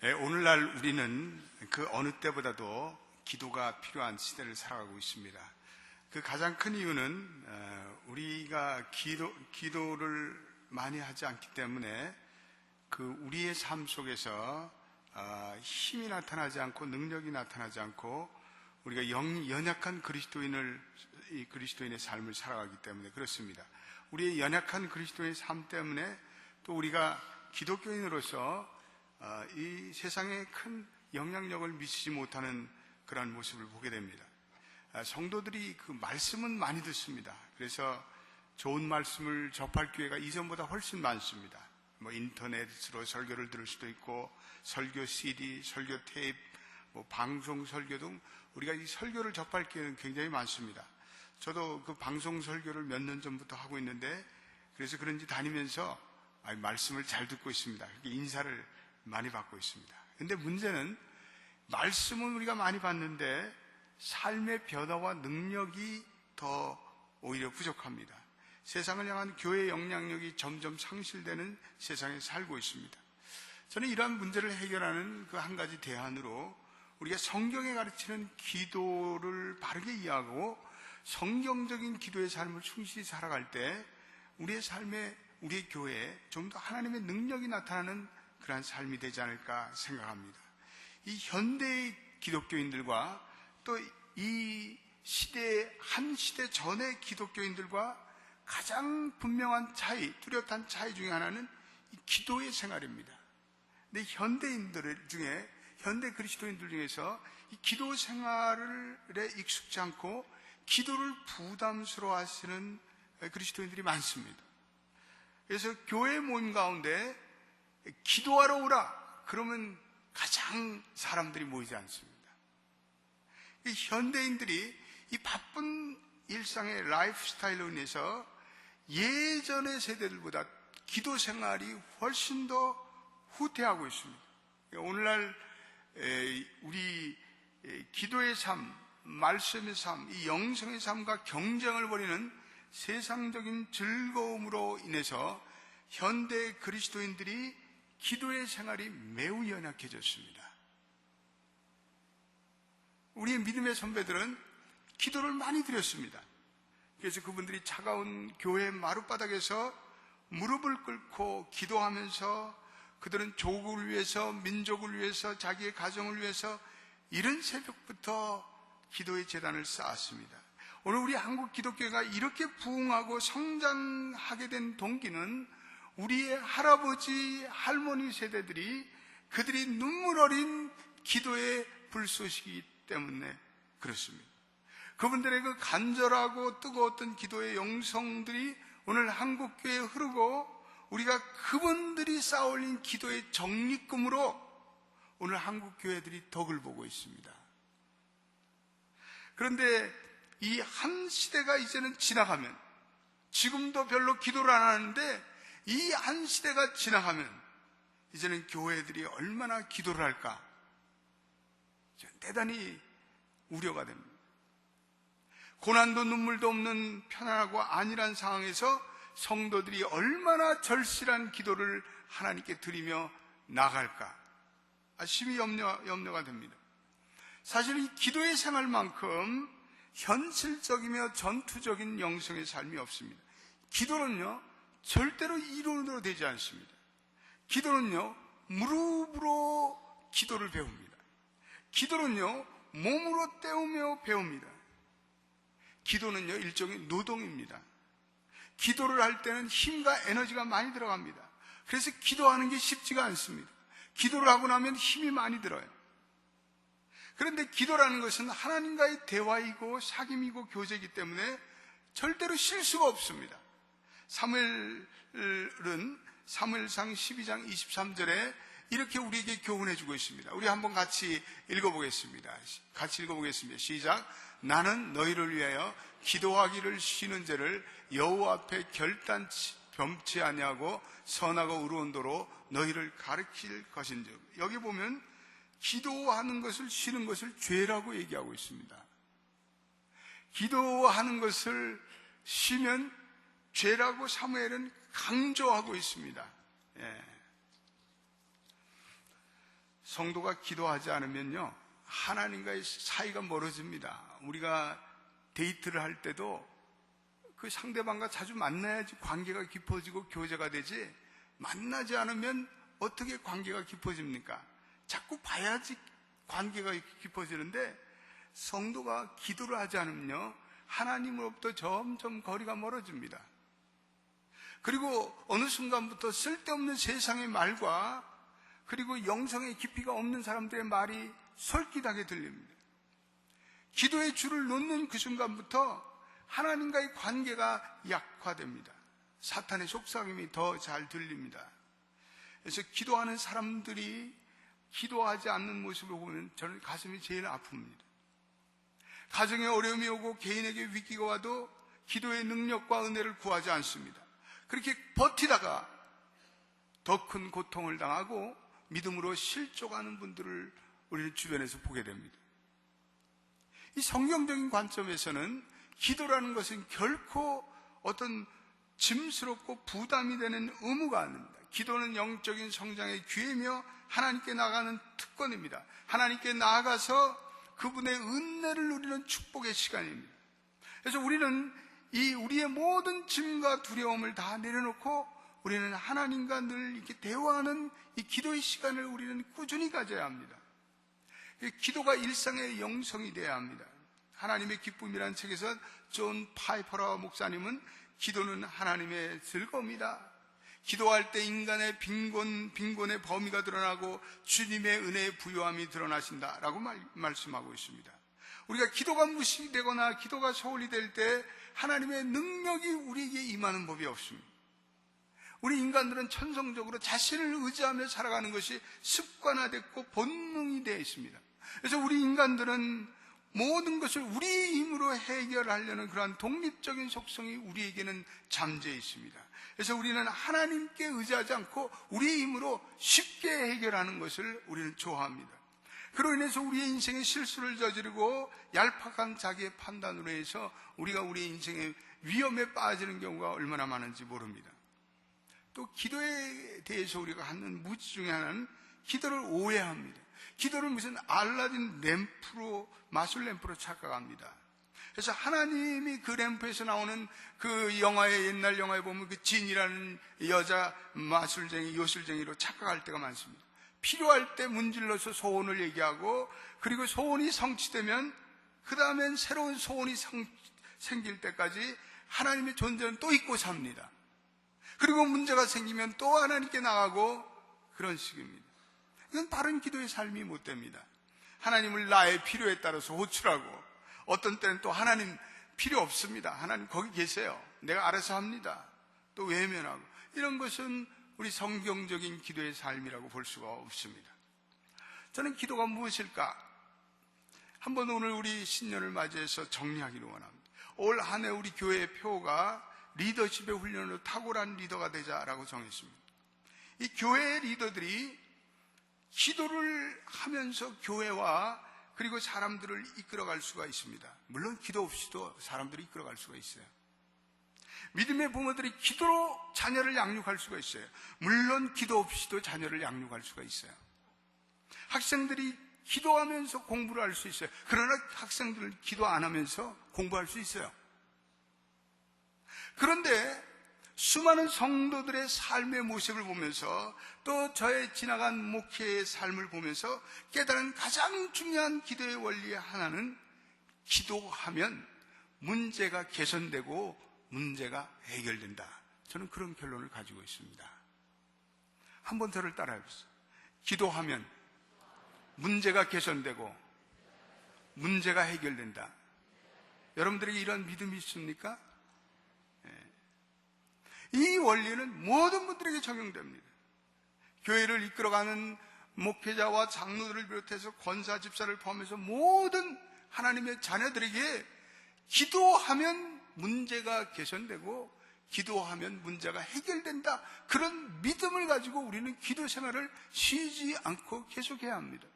오늘날 우리는 그 어느 때보다도 기도가 필요한 시대를 살아가고 있습니다. 그 가장 큰 이유는 우리가 기도를 많이 하지 않기 때문에 그 우리의 삶 속에서 힘이 나타나지 않고 능력이 나타나지 않고 우리가 연약한 그리스도인의 삶을 살아가기 때문에 그렇습니다. 우리의 연약한 그리스도인의 삶 때문에 또 우리가 기독교인으로서 이 세상에 큰 영향력을 미치지 못하는 그러한 모습을 보게 됩니다. 성도들이 그 말씀은 많이 듣습니다. 그래서 좋은 말씀을 접할 기회가 이전보다 훨씬 많습니다. 인터넷으로 설교를 들을 수도 있고 설교 CD, 설교 테이프, 방송 설교 등 우리가 이 설교를 접할 기회는 굉장히 많습니다. 저도 그 방송 설교를 몇 년 전부터 하고 있는데 그래서 그런지 다니면서 말씀을 잘 듣고 있습니다. 인사를 많이 받고 있습니다. 그런데 문제는 말씀은 우리가 많이 받는데 삶의 변화와 능력이 더 오히려 부족합니다. 세상을 향한 교회의 영향력이 점점 상실되는 세상에 살고 있습니다. 저는 이러한 문제를 해결하는 그 한 가지 대안으로 우리가 성경에 가르치는 기도를 바르게 이해하고 성경적인 기도의 삶을 충실히 살아갈 때 우리의 삶에, 우리의 교회에 좀 더 하나님의 능력이 나타나는 그러한 삶이 되지 않을까 생각합니다. 이 현대의 기독교인들과 또 이 시대의 한 시대 전의 기독교인들과 가장 분명한 차이, 뚜렷한 차이 중에 하나는 이 기도의 생활입니다. 근데 현대인들 중에, 현대 그리스도인들 중에서 이 기도 생활에 익숙지 않고 기도를 부담스러워 하시는 그리스도인들이 많습니다. 그래서 교회 모임 가운데 기도하러 오라 그러면 가장 사람들이 모이지 않습니다. 이 현대인들이 이 바쁜 일상의 라이프 스타일로 인해서 예전의 세대들보다 기도 생활이 훨씬 더 후퇴하고 있습니다. 오늘날 우리 기도의 삶, 말씀의 삶, 이 영성의 삶과 경쟁을 벌이는 세상적인 즐거움으로 인해서 현대 그리스도인들이 기도의 생활이 매우 연약해졌습니다. 우리의 믿음의 선배들은 기도를 많이 드렸습니다. 그래서 그분들이 차가운 교회 마룻바닥에서 무릎을 꿇고 기도하면서 그들은 조국을 위해서, 민족을 위해서, 자기의 가정을 위해서 이른 새벽부터 기도의 재단을 쌓았습니다. 오늘 우리 한국 기독교가 이렇게 부흥하고 성장하게 된 동기는 우리의 할아버지, 할머니 세대들이 그들이 눈물 어린 기도의 불쏘시기 때문에 그렇습니다. 그분들의 그 간절하고 뜨거웠던 기도의 영성들이 오늘 한국교회에 흐르고 우리가 그분들이 쌓아올린 기도의 적립금으로 오늘 한국교회들이 덕을 보고 있습니다. 그런데 이 한 시대가 이제는 지나가면 지금도 별로 기도를 안 하는데 이 한 시대가 지나가면 이제는 교회들이 얼마나 기도를 할까 대단히 우려가 됩니다. 고난도 눈물도 없는 편안하고 안일한 상황에서 성도들이 얼마나 절실한 기도를 하나님께 드리며 나갈까 심히 염려가 됩니다. 사실 이 기도의 생활만큼 현실적이며 전투적인 영성의 삶이 없습니다. 기도는요 절대로 이론으로 되지 않습니다. 기도는요 무릎으로 기도를 배웁니다. 기도는요 몸으로 때우며 배웁니다. 기도는요 일종의 노동입니다. 기도를 할 때는 힘과 에너지가 많이 들어갑니다. 그래서 기도하는 게 쉽지가 않습니다. 기도를 하고 나면 힘이 많이 들어요. 그런데 기도라는 것은 하나님과의 대화이고 사귐이고 교제이기 때문에 절대로 실수가 없습니다. 사무엘은 사무엘상 12장 23절에 이렇게 우리에게 교훈해 주고 있습니다. 우리 한번 같이 읽어보겠습니다. 시작. 나는 너희를 위하여 기도하기를 쉬는 죄를 여호와 앞에 결단치 범치 아니하고 선하고 의로운 도로 너희를 가르칠 것인즉. 여기 보면 기도하는 것을 쉬는 것을 죄라고 얘기하고 있습니다. 기도하는 것을 쉬면 죄라고 사무엘은 강조하고 있습니다. 성도가 기도하지 않으면요, 하나님과의 사이가 멀어집니다. 우리가 데이트를 할 때도 그 상대방과 자주 만나야지 관계가 깊어지고 교제가 되지, 만나지 않으면 어떻게 관계가 깊어집니까? 자꾸 봐야지 관계가 깊어지는데, 성도가 기도를 하지 않으면요, 하나님으로부터 점점 거리가 멀어집니다. 그리고 어느 순간부터 쓸데없는 세상의 말과 그리고 영성의 깊이가 없는 사람들의 말이 솔깃하게 들립니다. 기도의 줄을 놓는 그 순간부터 하나님과의 관계가 약화됩니다. 사탄의 속삭임이 더 잘 들립니다. 그래서 기도하는 사람들이 기도하지 않는 모습을 보면 저는 가슴이 제일 아픕니다. 가정에 어려움이 오고 개인에게 위기가 와도 기도의 능력과 은혜를 구하지 않습니다. 그렇게 버티다가 더 큰 고통을 당하고 믿음으로 실족하는 분들을 우리는 주변에서 보게 됩니다. 이 성경적인 관점에서는 기도라는 것은 결코 어떤 짐스럽고 부담이 되는 의무가 아닙니다. 기도는 영적인 성장의 기회며 하나님께 나아가는 특권입니다. 하나님께 나아가서 그분의 은혜를 누리는 축복의 시간입니다. 그래서 우리는 우리의 모든 짐과 두려움을 다 내려놓고 우리는 하나님과 늘 이렇게 대화하는 이 기도의 시간을 우리는 꾸준히 가져야 합니다. 기도가 일상의 영성이 되어야 합니다. 하나님의 기쁨이라는 책에서 존 파이퍼라 목사님은 기도는 하나님의 즐거움이다. 기도할 때 인간의 빈곤의 범위가 드러나고 주님의 은혜의 부요함이 드러나신다라고 말씀하고 있습니다. 우리가 기도가 무시되거나 기도가 소홀히 될 때 하나님의 능력이 우리에게 임하는 법이 없습니다. 우리 인간들은 천성적으로 자신을 의지하며 살아가는 것이 습관화됐고 본능이 되어 있습니다. 그래서 우리 인간들은 모든 것을 우리의 힘으로 해결하려는 그러한 독립적인 속성이 우리에게는 잠재해 있습니다. 그래서 우리는 하나님께 의지하지 않고 우리의 힘으로 쉽게 해결하는 것을 우리는 좋아합니다. 그로 인해서 우리의 인생에 실수를 저지르고 얄팍한 자기의 판단으로 해서 우리가 우리의 인생의 위험에 빠지는 경우가 얼마나 많은지 모릅니다. 또 기도에 대해서 우리가 하는 무지 중에 하나는 기도를 오해합니다. 기도를 무슨 알라딘 램프로, 마술 램프로 착각합니다. 그래서 하나님이 그 램프에서 나오는 그 옛날 영화에 보면 그 진이라는 여자 마술쟁이, 요술쟁이로 착각할 때가 많습니다. 필요할 때 문질러서 소원을 얘기하고, 그리고 소원이 성취되면 그 다음엔 새로운 소원이 생길 때까지 하나님의 존재는 또 잊고 삽니다. 그리고 문제가 생기면 또 하나님께 나가고, 그런 식입니다. 이건 바른 기도의 삶이 못 됩니다. 하나님을 나의 필요에 따라서 호출하고, 어떤 때는 또 하나님 필요 없습니다. 하나님 거기 계세요. 내가 알아서 합니다. 또 외면하고, 이런 것은 우리 성경적인 기도의 삶이라고 볼 수가 없습니다. 저는 기도가 무엇일까? 한번 오늘 우리 신년을 맞이해서 정리하기를 원합니다. 올 한 해 우리 교회의 표가 리더십의 훈련으로 탁월한 리더가 되자라고 정했습니다. 이 교회의 리더들이 기도를 하면서 교회와 그리고 사람들을 이끌어갈 수가 있습니다. 물론 기도 없이도 사람들을 이끌어갈 수가 있어요. 믿음의 부모들이 기도로 자녀를 양육할 수가 있어요. 물론 기도 없이도 자녀를 양육할 수가 있어요. 학생들이 기도하면서 공부를 할 수 있어요. 그러나 학생들은 기도 안 하면서 공부할 수 있어요. 그런데 수많은 성도들의 삶의 모습을 보면서 또 저의 지나간 목회의 삶을 보면서 깨달은 가장 중요한 기도의 원리의 하나는 기도하면 문제가 개선되고 문제가 해결된다. 저는 그런 결론을 가지고 있습니다. 한번 저를 따라해 보세요. 기도하면 문제가 개선되고 문제가 해결된다. 여러분들에게 이런 믿음이 있습니까? 이 원리는 모든 분들에게 적용됩니다. 교회를 이끌어가는 목회자와 장로들을 비롯해서 권사, 집사를 포함해서 모든 하나님의 자녀들에게 기도하면 문제가 개선되고 기도하면 문제가 해결된다. 그런 믿음을 가지고 우리는 기도 생활을 쉬지 않고 계속해야 합니다.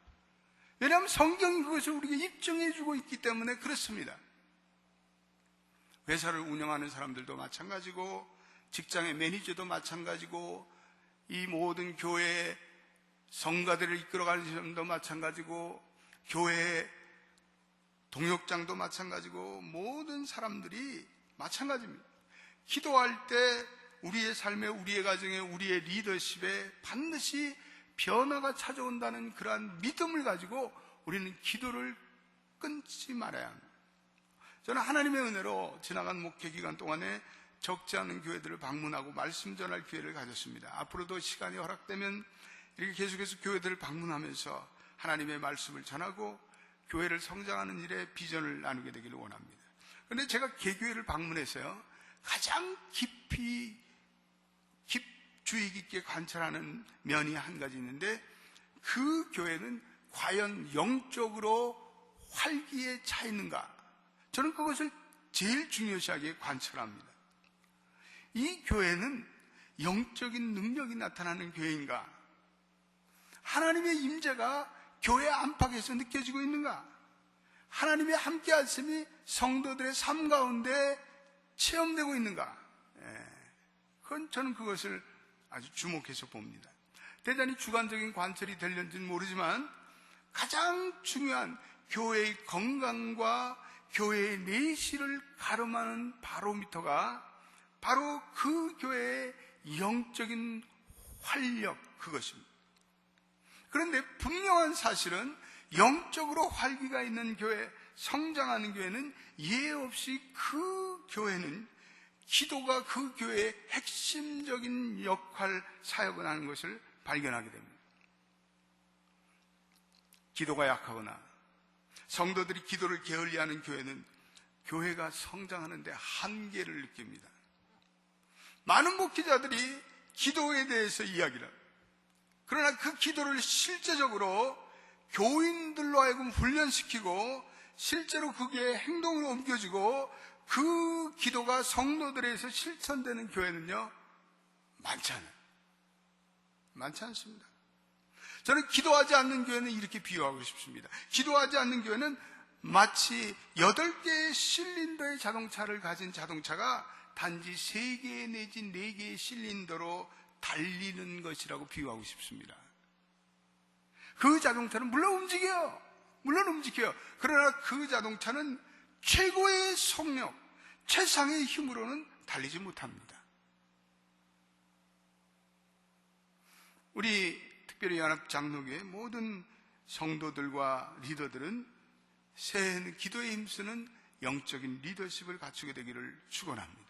왜냐하면 성경이 그것을 우리에게 입증해 주고 있기 때문에 그렇습니다. 회사를 운영하는 사람들도 마찬가지고 직장의 매니저도 마찬가지고 이 모든 교회의 성가대를 이끌어가는 사람도 마찬가지고, 교회 동역장도 마찬가지고, 모든 사람들이 마찬가지입니다. 기도할 때 우리의 삶에, 우리의 가정에, 우리의 리더십에 반드시 변화가 찾아온다는 그러한 믿음을 가지고 우리는 기도를 끊지 말아야 합니다. 저는 하나님의 은혜로 지나간 목회 기간 동안에 적지 않은 교회들을 방문하고 말씀 전할 기회를 가졌습니다. 앞으로도 시간이 허락되면 이렇게 계속해서 교회들을 방문하면서 하나님의 말씀을 전하고 교회를 성장하는 일에 비전을 나누게 되기를 원합니다. 그런데 제가 개교회를 방문해서요, 가장 주의 깊게 관찰하는 면이 한 가지 있는데, 그 교회는 과연 영적으로 활기에 차 있는가? 저는 그것을 제일 중요시하게 관찰합니다. 이 교회는 영적인 능력이 나타나는 교회인가? 하나님의 임재가 교회 안팎에서 느껴지고 있는가? 하나님의 함께 하심이 성도들의 삶 가운데 체험되고 있는가? 저는 그것을 아주 주목해서 봅니다. 대단히 주관적인 관찰이 될는지는 모르지만 가장 중요한 교회의 건강과 교회의 내실을 가름하는 바로미터가 바로 그 교회의 영적인 활력, 그것입니다. 그런데 분명한 사실은 영적으로 활기가 있는 교회, 성장하는 교회는 예외 없이 그 교회는 기도가 그 교회의 핵심적인 역할, 사역을 하는 것을 발견하게 됩니다. 기도가 약하거나 성도들이 기도를 게을리하는 교회는 교회가 성장하는 데 한계를 느낍니다. 많은 목회자들이 기도에 대해서 이야기를 합니다. 그러나 그 기도를 실제적으로 교인들로 하여금 훈련시키고 실제로 그게 행동으로 옮겨지고 그 기도가 성도들에서 실천되는 교회는요, 많지 않습니다. 저는 기도하지 않는 교회는 이렇게 비유하고 싶습니다. 기도하지 않는 교회는 마치 8개의 실린더의 자동차를 가진 자동차가 단지 3개 내지 4개의 실린더로 달리는 것이라고 비유하고 싶습니다. 그 자동차는 물론 움직여요. 그러나 그 자동차는 최고의 속력, 최상의 힘으로는 달리지 못합니다. 우리 특별히 연합장로교회 모든 성도들과 리더들은 새해에는 기도에 힘쓰는 영적인 리더십을 갖추게 되기를 축원합니다.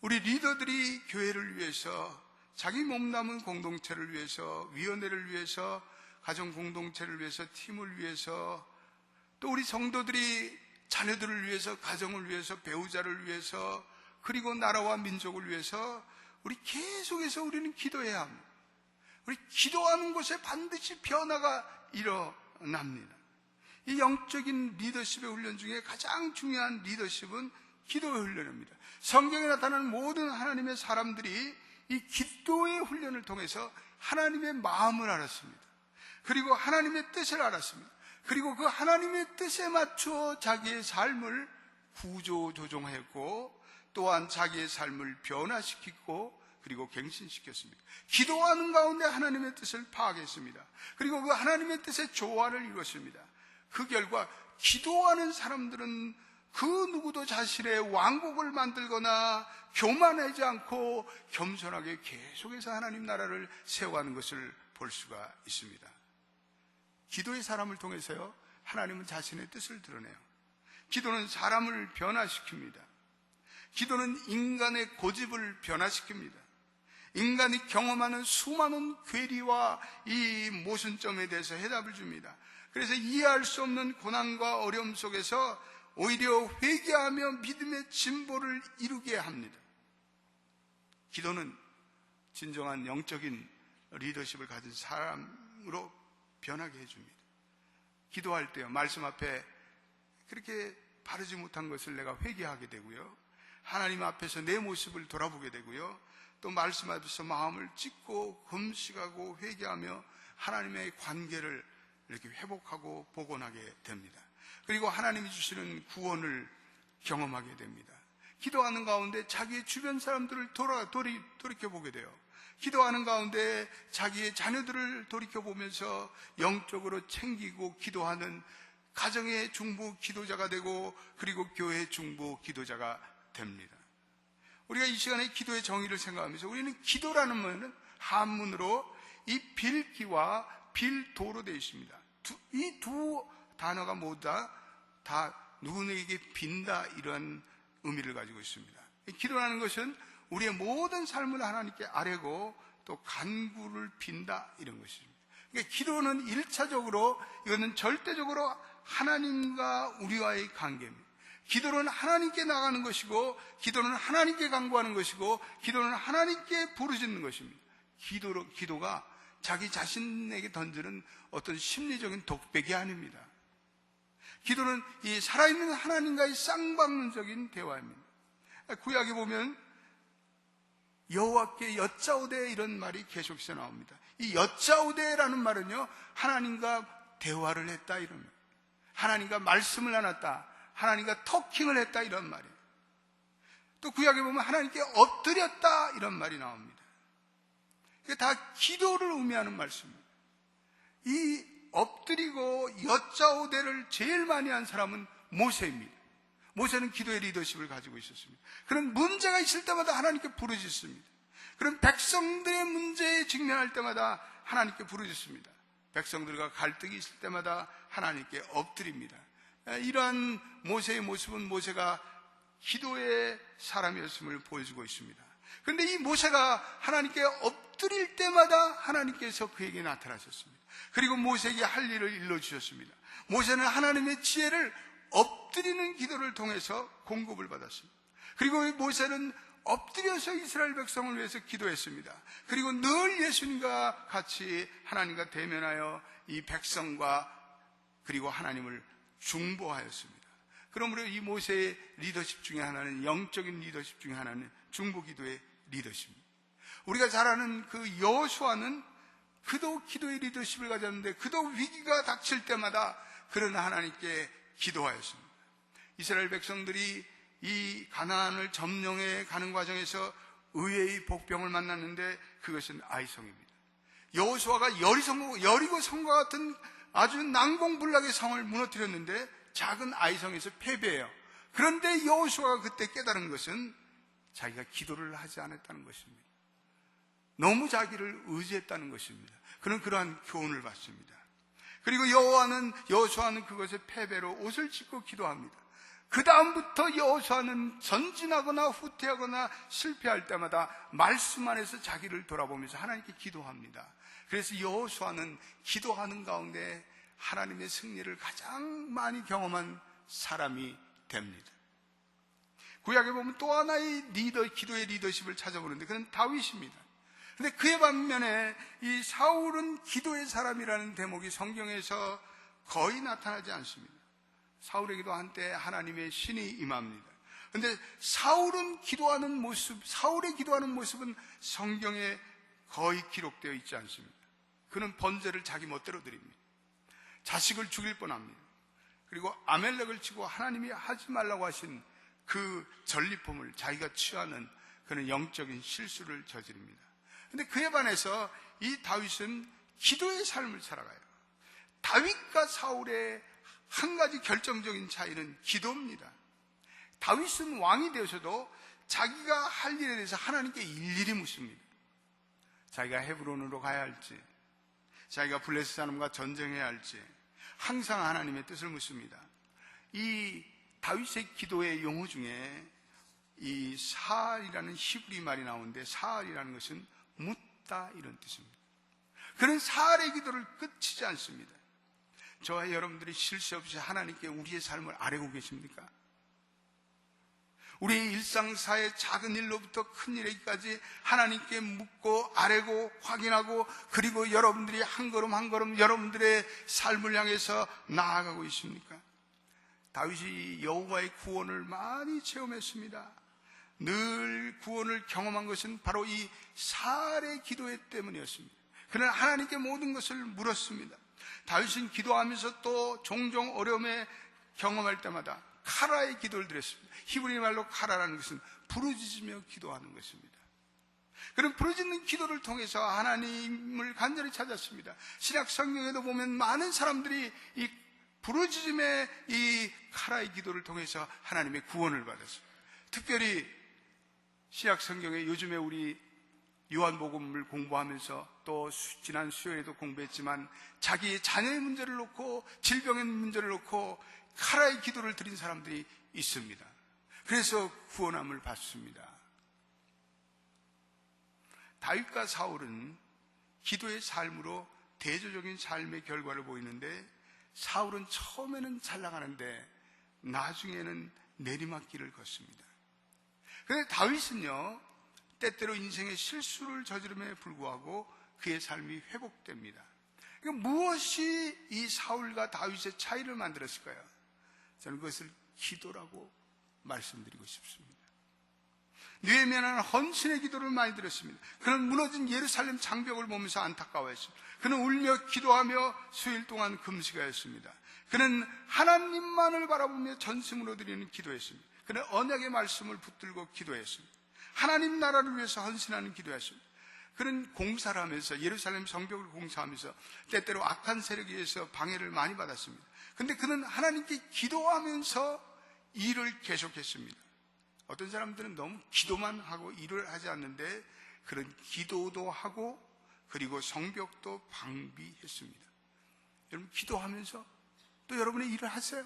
우리 리더들이 교회를 위해서, 자기 몸남은 공동체를 위해서, 위원회를 위해서, 가정 공동체를 위해서, 팀을 위해서, 또 우리 성도들이 자녀들을 위해서, 가정을 위해서, 배우자를 위해서, 그리고 나라와 민족을 위해서 우리 계속해서 우리는 기도해야 합니다. 우리 기도하는 곳에 반드시 변화가 일어납니다. 이 영적인 리더십의 훈련 중에 가장 중요한 리더십은 기도의 훈련입니다. 성경에 나타나는 모든 하나님의 사람들이 이 기도의 훈련을 통해서 하나님의 마음을 알았습니다. 그리고 하나님의 뜻을 알았습니다. 그리고 그 하나님의 뜻에 맞춰 자기의 삶을 구조조정했고 또한 자기의 삶을 변화시키고 그리고 갱신시켰습니다. 기도하는 가운데 하나님의 뜻을 파악했습니다. 그리고 그 하나님의 뜻의 조화를 이루었습니다. 그 결과 기도하는 사람들은 그 누구도 자신의 왕국을 만들거나 교만하지 않고 겸손하게 계속해서 하나님 나라를 세워가는 것을 볼 수가 있습니다. 기도의 사람을 통해서요, 하나님은 자신의 뜻을 드러내요. 기도는 사람을 변화시킵니다. 기도는 인간의 고집을 변화시킵니다. 인간이 경험하는 수많은 괴리와 이 모순점에 대해서 해답을 줍니다. 그래서 이해할 수 없는 고난과 어려움 속에서 오히려 회개하며 믿음의 진보를 이루게 합니다. 기도는 진정한 영적인 리더십을 가진 사람으로 변하게 해줍니다. 기도할 때요, 말씀 앞에 그렇게 바르지 못한 것을 내가 회개하게 되고요, 하나님 앞에서 내 모습을 돌아보게 되고요, 또 말씀 앞에서 마음을 찢고 금식하고 회개하며 하나님의 관계를 이렇게 회복하고 복원하게 됩니다. 그리고 하나님이 주시는 구원을 경험하게 됩니다. 기도하는 가운데 자기의 주변 사람들을 돌이켜보게 돼요. 기도하는 가운데 자기의 자녀들을 돌이켜보면서 영적으로 챙기고 기도하는 가정의 중보 기도자가 되고 그리고 교회의 중보 기도자가 됩니다. 우리가 이 시간에 기도의 정의를 생각하면서 우리는 기도라는 말은 한문으로 이 빌기와 빌도로 되어 있습니다. 이 두 단어가 모두 다 누구에게 빈다 이런 의미를 가지고 있습니다. 기도라는 것은 우리의 모든 삶을 하나님께 아뢰고 또 간구를 빈다 이런 것입니다. 그러니까 기도는 1차적으로 이거는 절대적으로 하나님과 우리와의 관계입니다. 기도는 하나님께 나가는 것이고 기도는 하나님께 간구하는 것이고 기도는 하나님께 부르짖는 것입니다. 기도가 자기 자신에게 던지는 어떤 심리적인 독백이 아닙니다. 기도는 이 살아있는 하나님과의 쌍방문적인 대화입니다. 구약에 보면 여호와께 여짜오되 이런 말이 계속해서 나옵니다. 이 여짜오되라는 말은요, 하나님과 대화를 했다 이런 말, 하나님과 말씀을 나눴다, 하나님과 토킹을 했다 이런 말이에요. 또 구약에 보면 하나님께 엎드렸다 이런 말이 나옵니다. 이게 다 기도를 의미하는 말씀입니다. 이 엎드리고 여짜오되를 제일 많이 한 사람은 모세입니다. 모세는 기도의 리더십을 가지고 있었습니다. 그런 문제가 있을 때마다 하나님께 부르짖습니다. 그런 백성들의 문제에 직면할 때마다 하나님께 부르짖습니다. 백성들과 갈등이 있을 때마다 하나님께 엎드립니다. 이러한 모세의 모습은 모세가 기도의 사람이었음을 보여주고 있습니다. 그런데 이 모세가 하나님께 엎드릴 때마다 하나님께서 그에게 나타나셨습니다. 그리고 모세에게 할 일을 일러주셨습니다. 모세는 하나님의 지혜를 엎드리는 기도를 통해서 공급을 받았습니다. 그리고 모세는 엎드려서 이스라엘 백성을 위해서 기도했습니다. 그리고 늘 예수님과 같이 하나님과 대면하여 이 백성과 그리고 하나님을 중보하였습니다. 그러므로 이 모세의 리더십 중에 하나는, 영적인 리더십 중에 하나는 중보기도의 리더십입니다. 우리가 잘 아는 그 여호수아는 그도 기도의 리더십을 가졌는데 그도 위기가 닥칠 때마다 그런 하나님께 기도하였습니다. 이스라엘 백성들이 이 가나안을 점령해 가는 과정에서 의외의 복병을 만났는데 그것은 아이성입니다. 여호수아가 여리고 성과 같은 아주 난공불락의 성을 무너뜨렸는데 작은 아이성에서 패배해요. 그런데 여호수아가 그때 깨달은 것은 자기가 기도를 하지 않았다는 것입니다. 너무 자기를 의지했다는 것입니다. 그는 그러한 교훈을 받습니다. 그리고 여호수아는 그것의 패배로 옷을 찢고 기도합니다. 그 다음부터 여호수아는 전진하거나 후퇴하거나 실패할 때마다 말씀 안에서 자기를 돌아보면서 하나님께 기도합니다. 그래서 여호수아는 기도하는 가운데 하나님의 승리를 가장 많이 경험한 사람이 됩니다. 구약에 보면 또 하나의 기도의 리더십을 찾아보는데 그는 다윗입니다. 근데 그의 반면에 이 사울은 기도의 사람이라는 대목이 성경에서 거의 나타나지 않습니다. 사울에게도 한때 하나님의 신이 임합니다. 그런데 사울의 기도하는 모습은 성경에 거의 기록되어 있지 않습니다. 그는 번제를 자기 멋대로 드립니다. 자식을 죽일 뻔합니다. 그리고 아멜렉을 치고 하나님이 하지 말라고 하신 그 전리품을 자기가 취하는 그런 영적인 실수를 저지릅니다. 그런데 그에 반해서 이 다윗은 기도의 삶을 살아가요. 다윗과 사울의 한 가지 결정적인 차이는 기도입니다. 다윗은 왕이 되어서도 자기가 할 일에 대해서 하나님께 일일이 묻습니다. 자기가 헤브론으로 가야 할지, 자기가 블레셋 사람과 전쟁해야 할지 항상 하나님의 뜻을 묻습니다. 이 다윗의 기도의 용어 중에 이 사알이라는 히브리 말이 나오는데 사알이라는 것은 묻다 이런 뜻입니다. 그는 사알의 기도를 끝이지 않습니다. 저와 여러분들이 쉴 새 없이 하나님께 우리의 삶을 아뢰고 계십니까? 우리의 일상사의 작은 일로부터 큰 일에까지 하나님께 묻고 아뢰고 확인하고 그리고 여러분들이 한 걸음 한 걸음 여러분들의 삶을 향해서 나아가고 있습니까? 다윗이 여호와의 구원을 많이 체험했습니다. 늘 구원을 경험한 것은 바로 이 사알의 기도 때문이었습니다. 그는 하나님께 모든 것을 물었습니다. 다윗은 기도하면서 또 종종 어려움에 경험할 때마다 카라의 기도를 드렸습니다. 히브리 말로 카라라는 것은 부르짖으며 기도하는 것입니다. 그런 부르짖는 기도를 통해서 하나님을 간절히 찾았습니다. 신약 성경에도 보면 많은 사람들이 이 부르짖음의 이 카라의 기도를 통해서 하나님의 구원을 받았습니다. 특별히 신약 성경에 요즘에 우리 요한복음을 공부하면서 또 지난 수요일에도 공부했지만 자기의 자녀의 문제를 놓고 질병의 문제를 놓고 카라의 기도를 드린 사람들이 있습니다. 그래서 구원함을 받습니다. 다윗과 사울은 기도의 삶으로 대조적인 삶의 결과를 보이는데, 사울은 처음에는 잘 나가는데 나중에는 내리막길을 걷습니다. 그런데 다윗은요, 때때로 인생의 실수를 저지름에 불구하고 그의 삶이 회복됩니다. 무엇이 이 사울과 다윗의 차이를 만들었을까요? 저는 그것을 기도라고 말씀드리고 싶습니다. 느헤미야는 헌신의 기도를 많이 들었습니다. 그는 무너진 예루살렘 장벽을 보면서 안타까워했습니다. 그는 울며 기도하며 수일 동안 금식하였습니다. 그는 하나님만을 바라보며 전심으로 드리는 기도했습니다. 그는 언약의 말씀을 붙들고 기도했습니다. 하나님 나라를 위해서 헌신하는 기도했습니다. 그는 공사를 하면서 예루살렘 성벽을 공사하면서 때때로 악한 세력에 의해서 방해를 많이 받았습니다. 그런데 그는 하나님께 기도하면서 일을 계속했습니다. 어떤 사람들은 너무 기도만 하고 일을 하지 않는데 그런 기도도 하고 그리고 성벽도 방비했습니다. 여러분, 기도하면서 또 여러분의 일을 하세요.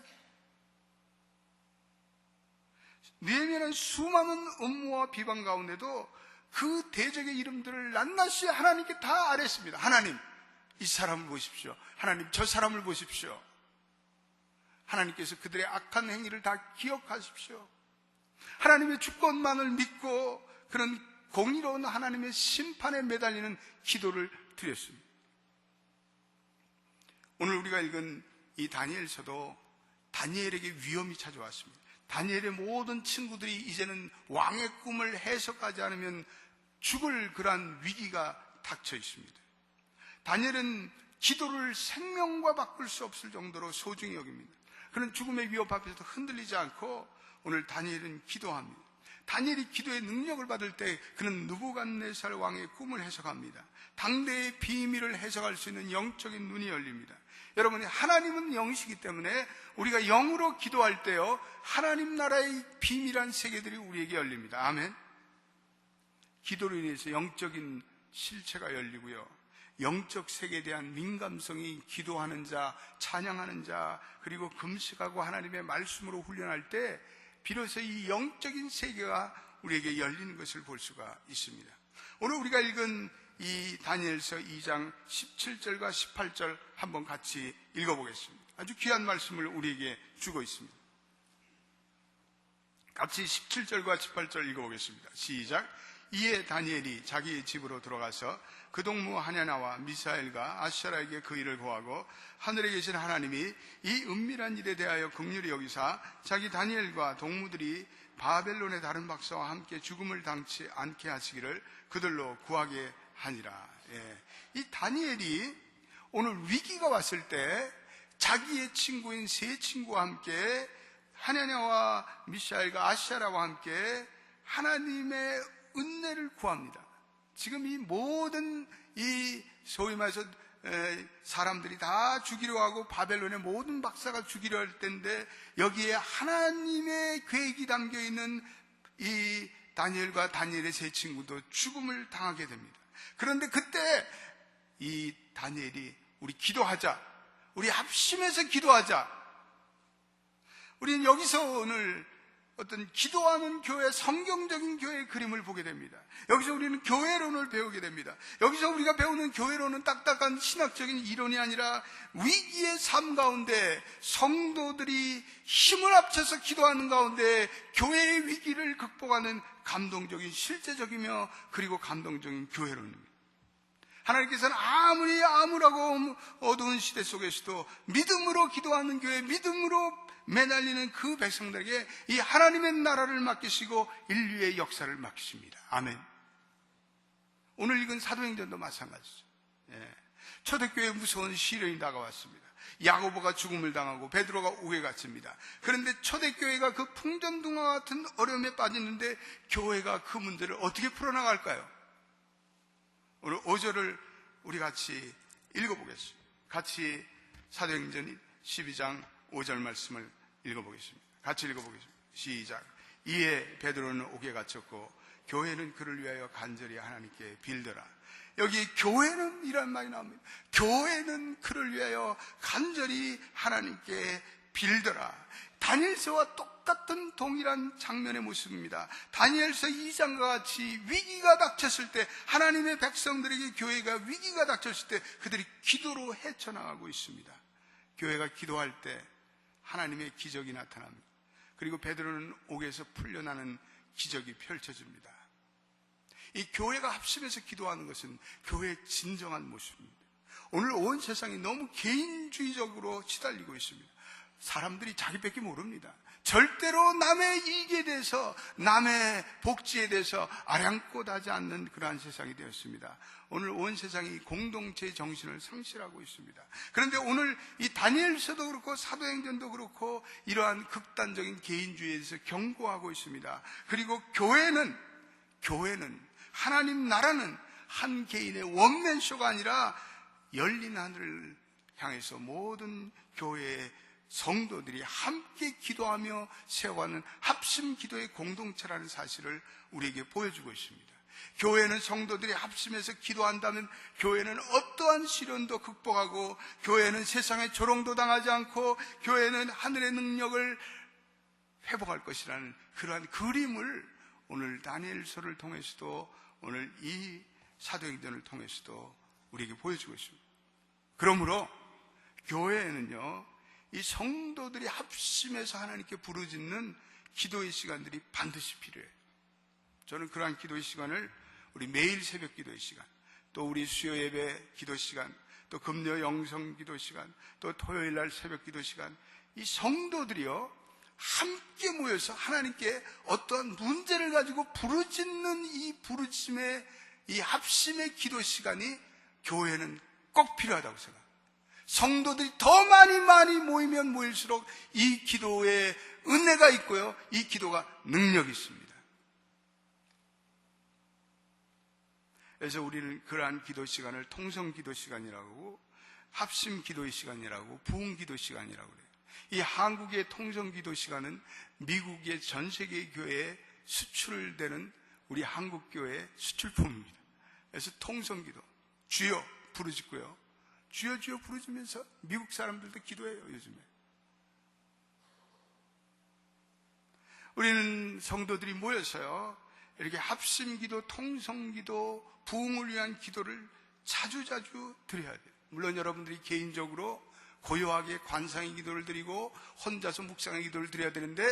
느헤미야는 수많은 업무와 비방 가운데도 그 대적의 이름들을 낱낱이 하나님께 다 아뢰습니다. 하나님, 이 사람을 보십시오. 하나님, 저 사람을 보십시오. 하나님께서 그들의 악한 행위를 다 기억하십시오. 하나님의 주권만을 믿고 그런 공의로운 하나님의 심판에 매달리는 기도를 드렸습니다. 오늘 우리가 읽은 이 다니엘서도 다니엘에게 위험이 찾아왔습니다. 다니엘의 모든 친구들이 이제는 왕의 꿈을 해석하지 않으면 죽을 그러한 위기가 닥쳐 있습니다. 다니엘은 기도를 생명과 바꿀 수 없을 정도로 소중히 여깁니다. 그는 죽음의 위협 앞에서도 흔들리지 않고 오늘 다니엘은 기도합니다. 다니엘이 기도의 능력을 받을 때 그는 느부갓네살 왕의 꿈을 해석합니다. 당대의 비밀을 해석할 수 있는 영적인 눈이 열립니다. 여러분이 하나님은 영이시기 때문에 우리가 영으로 기도할 때요, 하나님 나라의 비밀한 세계들이 우리에게 열립니다. 아멘. 기도로 인해서 영적인 실체가 열리고요, 영적 세계에 대한 민감성이 기도하는 자, 찬양하는 자, 그리고 금식하고 하나님의 말씀으로 훈련할 때 비로소 이 영적인 세계가 우리에게 열리는 것을 볼 수가 있습니다. 오늘 우리가 읽은 이 다니엘서 2장 17절과 18절 한번 같이 읽어보겠습니다. 아주 귀한 말씀을 우리에게 주고 있습니다. 같이 17절과 18절 읽어보겠습니다. 시작. 이에 다니엘이 자기의 집으로 들어가서 그 동무 하냐나와 미사엘과 아시아라에게 그 일을 고하고 하늘에 계신 하나님이 이 은밀한 일에 대하여 긍휼히 여기사 자기 다니엘과 동무들이 바벨론의 다른 박사와 함께 죽음을 당치 않게 하시기를 그들로 구하게 하니라. 이 다니엘이 오늘 위기가 왔을 때 자기의 친구인 세 친구와 함께 하냐냐와 미사엘과 아시아라와 함께 하나님의 은혜를 구합니다. 지금 이 모든 이 소위 말해서 사람들이 다 죽이려 하고 바벨론의 모든 박사가 죽이려 할 때인데 여기에 하나님의 계획이 담겨 있는 이 다니엘과 다니엘의 세 친구도 죽음을 당하게 됩니다. 그런데 그때 이 다니엘이 우리 기도하자, 우리 합심해서 기도하자. 우리는 여기서 오늘 어떤 기도하는 교회, 성경적인 교회의 그림을 보게 됩니다. 여기서 우리는 교회론을 배우게 됩니다. 여기서 우리가 배우는 교회론은 딱딱한 신학적인 이론이 아니라 위기의 삶 가운데 성도들이 힘을 합쳐서 기도하는 가운데 교회의 위기를 극복하는 감동적인, 실제적이며 그리고 감동적인 교회론입니다. 하나님께서는 아무리 암울하고 어두운 시대 속에서도 믿음으로 기도하는 교회, 믿음으로 매달리는 그 백성들에게 이 하나님의 나라를 맡기시고 인류의 역사를 맡기십니다. 아멘. 오늘 읽은 사도행전도 마찬가지죠. 초대교회에 무서운 시련이 다가왔습니다. 야고보가 죽음을 당하고 베드로가 옥에 갇힙니다. 그런데 초대교회가 그 풍전등화 같은 어려움에 빠지는데 교회가 그 문제를 어떻게 풀어나갈까요? 오늘 5절을 우리 같이 읽어보겠습니다. 같이 사도행전 12장 5절 말씀을 읽어보겠습니다. 같이 읽어보겠습니다. 시작. 이에 베드로는 옥에 갇혔고 교회는 그를 위하여 간절히 하나님께 빌더라. 여기 교회는 이란 말이 나옵니다. 교회는 그를 위하여 간절히 하나님께 빌더라. 다니엘서와 똑같은 동일한 장면의 모습입니다. 다니엘서 2장과 같이 위기가 닥쳤을 때, 하나님의 백성들에게 교회가 위기가 닥쳤을 때 그들이 기도로 헤쳐나가고 있습니다. 교회가 기도할 때 하나님의 기적이 나타납니다. 그리고 베드로는 옥에서 풀려나는 기적이 펼쳐집니다. 이 교회가 합심해서 기도하는 것은 교회의 진정한 모습입니다. 오늘 온 세상이 너무 개인주의적으로 시달리고 있습니다. 사람들이 자기밖에 모릅니다. 절대로 남의 이익에 대해서, 남의 복지에 대해서 아량곳 하지 않는 그러한 세상이 되었습니다. 오늘 온 세상이 공동체의 정신을 상실하고 있습니다. 그런데 오늘 이 다니엘서도 그렇고 사도행전도 그렇고 이러한 극단적인 개인주의에 대해서 경고하고 있습니다. 그리고 교회는 하나님 나라는 한 개인의 원맨쇼가 아니라 열린 하늘을 향해서 모든 교회의 성도들이 함께 기도하며 세워가는 합심 기도의 공동체라는 사실을 우리에게 보여주고 있습니다. 교회는 성도들이 합심해서 기도한다면 교회는 어떠한 시련도 극복하고, 교회는 세상에 조롱도 당하지 않고, 교회는 하늘의 능력을 회복할 것이라는 그러한 그림을 오늘 다니엘서를 통해서도, 오늘 이 사도행전을 통해서도 우리에게 보여주고 있습니다. 그러므로 교회에는요, 이 성도들이 합심해서 하나님께 부르짖는 기도의 시간들이 반드시 필요해요. 저는 그러한 기도의 시간을 우리 매일 새벽 기도의 시간, 또 우리 수요 예배 기도 시간, 또 금요 영성 기도 시간, 또 토요일 날 새벽 기도 시간, 이 성도들이요 함께 모여서 하나님께 어떠한 문제를 가지고 부르짖는 이 부르짖음의, 이 합심의 기도 시간이 교회는 꼭 필요하다고 생각합니다. 성도들이 더 많이 모이면 모일수록 이 기도에 은혜가 있고요, 이 기도가 능력이 있습니다. 그래서 우리는 그러한 기도 시간을 통성 기도 시간이라고, 합심 기도의 시간이라고, 부흥 기도 시간이라고 그래요. 이 한국의 통성 기도 시간은 미국의 전 세계 교회에 수출되는 우리 한국 교회의 수출품입니다. 그래서 통성 기도, 주여 부르짖고요, 주여 주여 부르짖으면서 미국 사람들도 기도해요. 요즘에 우리는 성도들이 모여서요 이렇게 합심기도, 통성기도, 부흥을 위한 기도를 자주자주 드려야 돼요. 물론 여러분들이 개인적으로 고요하게 관상의 기도를 드리고 혼자서 묵상의 기도를 드려야 되는데,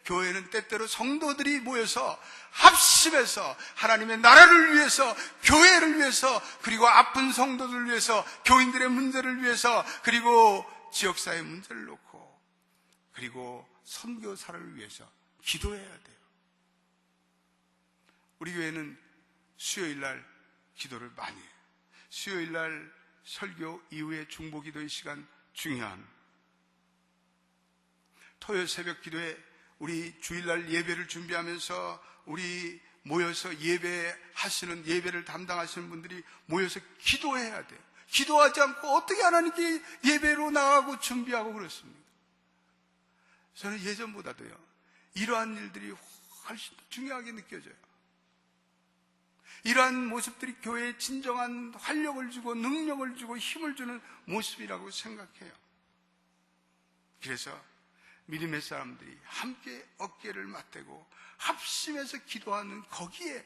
교회는 때때로 성도들이 모여서 합심해서 하나님의 나라를 위해서, 교회를 위해서, 그리고 아픈 성도들을 위해서, 교인들의 문제를 위해서, 그리고 지역사회 문제를 놓고, 그리고 선교사를 위해서 기도해야 돼요. 우리 교회는 수요일 날 기도를 많이 해요. 수요일 날 설교 이후에 중보기도의 시간 중요한, 토요일 새벽 기도에 우리 주일날 예배를 준비하면서 우리 모여서 예배하시는, 예배를 담당하시는 분들이 모여서 기도해야 돼요. 기도하지 않고 어떻게 하나님께 예배로 나가고 준비하고 그렇습니까? 저는 예전보다도요 이러한 일들이 훨씬 더 중요하게 느껴져요. 이러한 모습들이 교회에 진정한 활력을 주고 능력을 주고 힘을 주는 모습이라고 생각해요. 그래서 믿음의 사람들이 함께 어깨를 맞대고 합심해서 기도하는 거기에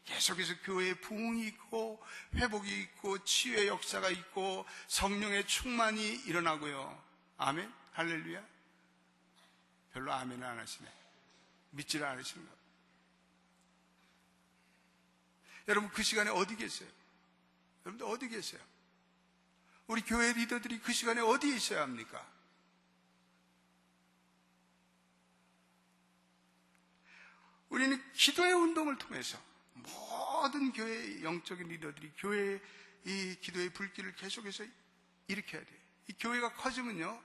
계속해서 교회에 부흥이 있고 회복이 있고 치유의 역사가 있고 성령의 충만이 일어나고요. 아멘? 할렐루야? 별로 아멘을 안 하시네. 믿지를 않으신가? 여러분 그 시간에 어디 계세요? 여러분들 어디 계세요? 우리 교회 리더들이 그 시간에 어디에 있어야 합니까? 우리는 기도의 운동을 통해서 모든 교회의 영적인 리더들이 교회의 이 기도의 불길을 계속해서 일으켜야 돼요. 이 교회가 커지면요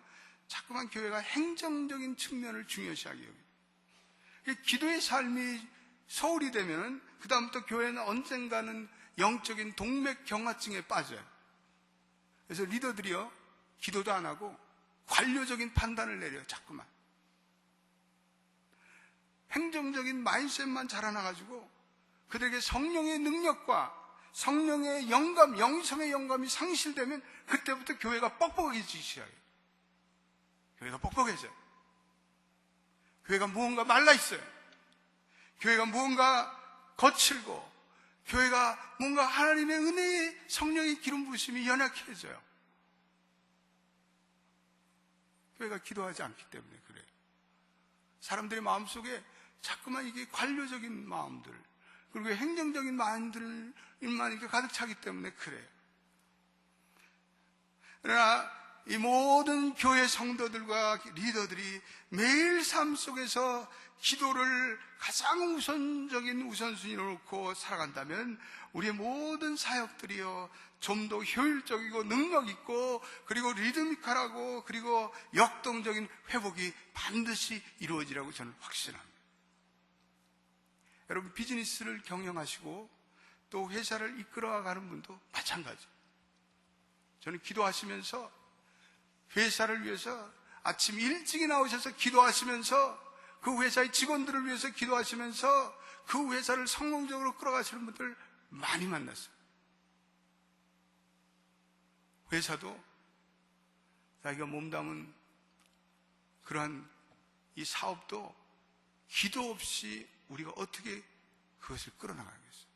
자꾸만 교회가 행정적인 측면을 중요시하게 여겨요. 기도의 삶이 소홀히 되면 그 다음부터 교회는 언젠가는 영적인 동맥경화증에 빠져요. 그래서 리더들이요, 기도도 안 하고 관료적인 판단을 내려요. 자꾸만 행정적인 마인드셋만 자라나가지고 그들에게 성령의 능력과 성령의 영감, 영성의 영감이 상실되면 그때부터 교회가 뻑뻑해지기 시작해요. 교회가 뻑뻑해져요. 교회가 무언가 말라있어요. 교회가 무언가 거칠고, 교회가 뭔가 하나님의 은혜의 성령의 기름 부으심이 연약해져요. 교회가 기도하지 않기 때문에 그래요. 사람들의 마음속에 자꾸만 이게 관료적인 마음들, 그리고 행정적인 마음들만 이렇게 가득 차기 때문에 그래요. 그러나 이 모든 교회 성도들과 리더들이 매일 삶 속에서 기도를 가장 우선적인 우선순위로 놓고 살아간다면 우리의 모든 사역들이요, 좀 더 효율적이고 능력있고, 그리고 리드미컬하고, 그리고 역동적인 회복이 반드시 이루어지라고 저는 확신합니다. 여러분, 비즈니스를 경영하시고 또 회사를 이끌어가는 분도 마찬가지. 저는 기도하시면서 회사를 위해서 아침 일찍이 나오셔서 기도하시면서 그 회사의 직원들을 위해서 기도하시면서 그 회사를 성공적으로 끌어가시는 분들 많이 만났어요. 회사도 자기가 몸담은 그러한 이 사업도 기도 없이 우리가 어떻게 그것을 끌어나가겠어요?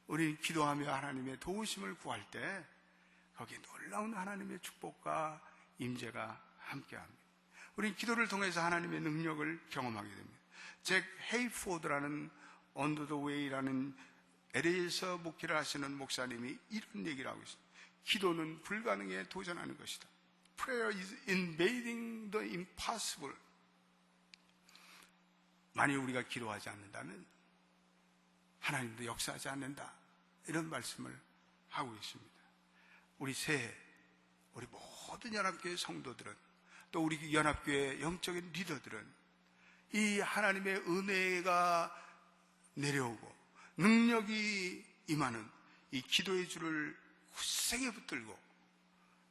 우리는 기도하며 하나님의 도우심을 구할 때 거기에 놀라운 하나님의 축복과 임재가 함께합니다. 우리는 기도를 통해서 하나님의 능력을 경험하게 됩니다. 잭 헤이포드라는 언더 더 웨이라는 LA에서 목회를 하시는 목사님이 이런 얘기를 하고 있습니다. 기도는 불가능에 도전하는 것이다. Prayer is invading the impossible. 만일 우리가 기도하지 않는다면 하나님도 역사하지 않는다, 이런 말씀을 하고 있습니다. 우리 새해, 우리 모든 연합교회 성도들은, 또 우리 연합교회 영적인 리더들은 이 하나님의 은혜가 내려오고 능력이 임하는 이 기도의 줄을 굳세게 붙들고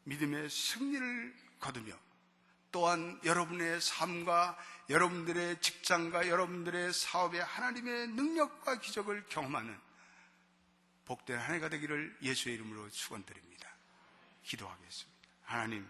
믿음의 승리를 거두며, 또한 여러분의 삶과 여러분들의 직장과 여러분들의 사업에 하나님의 능력과 기적을 경험하는 복된 한 해가 되기를 예수의 이름으로 축원드립니다. 기도하겠습니다. 하나님,